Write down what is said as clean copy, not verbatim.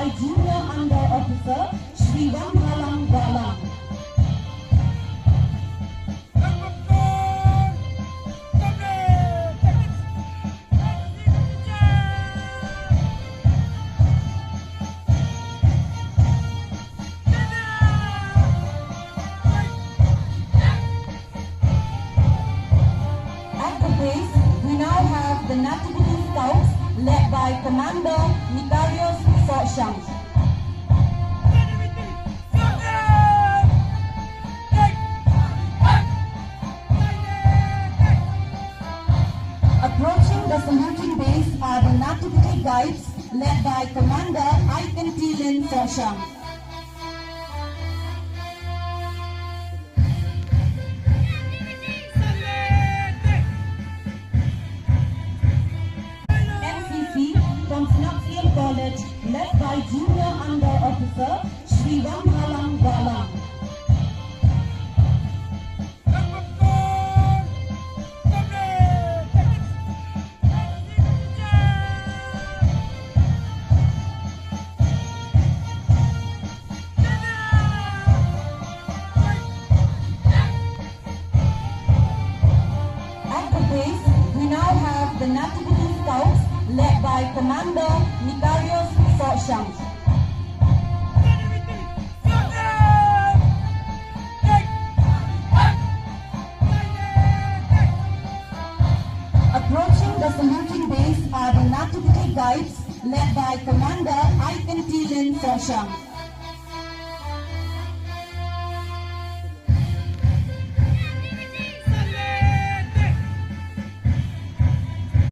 by Junior Under Officer Shri Ramhalang Galang. At the base, we now have the Nativity Scouts led by Commander Nikarios Forsham. Approaching the saluting base are the Nativity Guides led by Commander Aikentilin Forsham. From Snapfield College, led by Junior Under Officer Shri Ramhalang Galang. At the base, we now have the Nativity Scouts led by Commander Nikarios Forsham. Approaching the saluting base are the Nativity Guides led by Commander Aikentilin Forsham.